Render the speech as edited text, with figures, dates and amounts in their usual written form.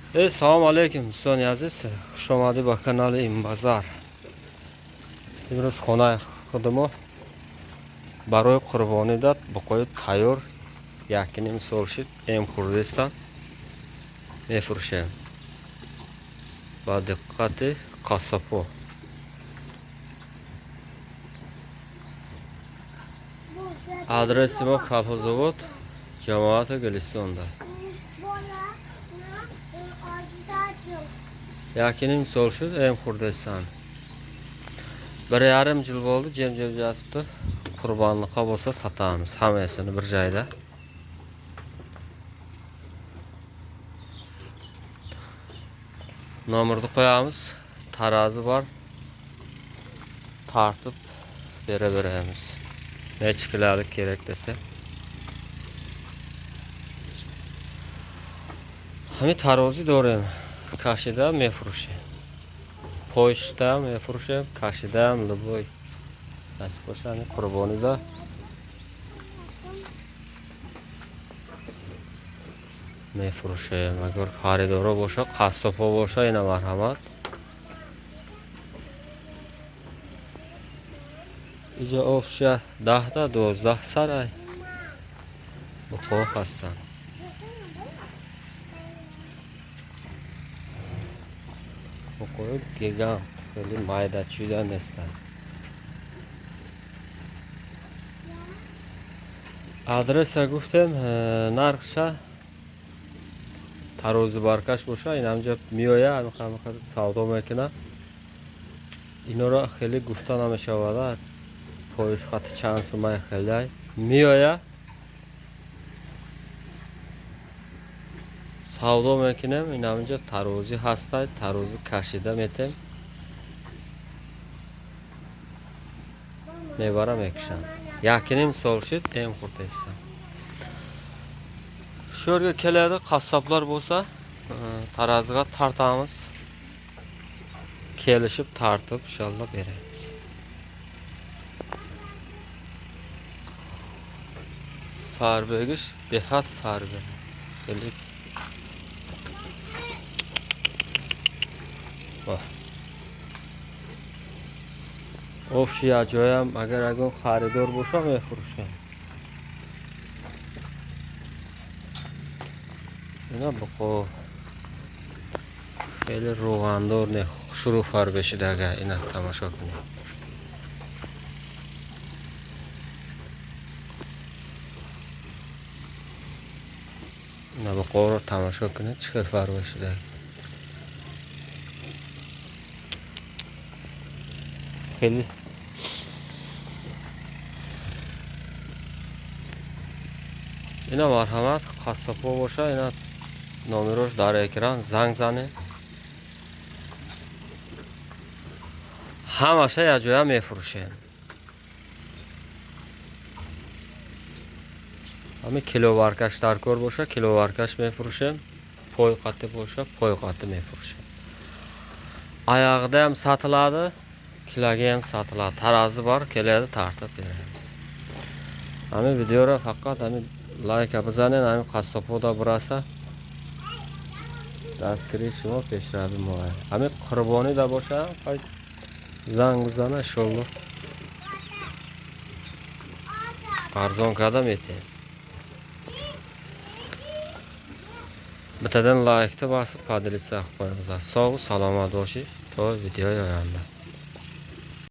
Assalomu alaykum do'stlar aziz. Xush omading ba kanali Bazar. Imroz xona xudmo барои қурбонидат бақои тайёр якним сол шид эм Курдистон мефурӯшем. Ба диққати қассопо. Адреси мо Колхозовод, ҷамоати Гулистонда. Якним сол шид эм Курдистон. 1,5 yil bo'ldi jim-jim yotibdi. Qurbonliqqa bo'lsa sotamiz hammasini bir joyda. Nomerni qo'yamiz. Tarozi bor. Tartib beraveramiz. Necha kilolik kerak desa. Hamma tarozi do'raymi? Kashida mefrushi. Pochta mefrushi, kashida любой. Nasib bo'lsa qurbonida mefrushim. Agar xaridori bo'lsa, qassob bo'lsa, yana marhamat. Ija ofsha 10 ta 12 saray. Bu qo'rqasdan. Bu qo'yib kelgan, xeyli maydachidan nesdan. Adresa گفتم نرخش ترازو برکش باشه. این همجا میآید همه سودا میکنه. اینا را خیلی گفته نمیشود. پایش خط چند سومه خیلی میآید سودا میکنم. این همجا ترازی هسته. ترازو کشیده میتیم میبرم میکشم. Yakinim solshid em Kurdiston. Shu yerga keladi qassoblar bo'lsa, taroziga tartamiz. Kelishib tartib inshaalloh beramiz. Farbegish behat farbe. Kelik. Ofşiya joyam agar agon xaridor bo'lsa mefrushim. Ina boqo xeyli rovandor ne shuru farbeshidaga ina tomosha qiling. Ina boqo tomosha qiling chiqar farbeshidaga. Xeyli اینا مرحمت قصاب‌ها باشه. اینا نامروش در اکران زنگ زنه. همشه یه جایی میفروشه. همین کیلو ورکش در کار باشه کیلو ورکش میفروشه. پای قطع باشه پای قطع میفروشه. Ayağıda ham satıladi, kiloga ham satıladi. Tarozi bor, keladi tartib beramiz. Hamma videoga faqat لایک بزنین. همین قصاب‌ها براسه دستگیری شما پیشروی ما. همین قربانی دا باشه زنگ بزنه انشالله ارزان کرده میتیم. بتدن لایک تا باسه پادلیت ساخت کنید. ساو سلامت باشی تا ویدیوی آینده.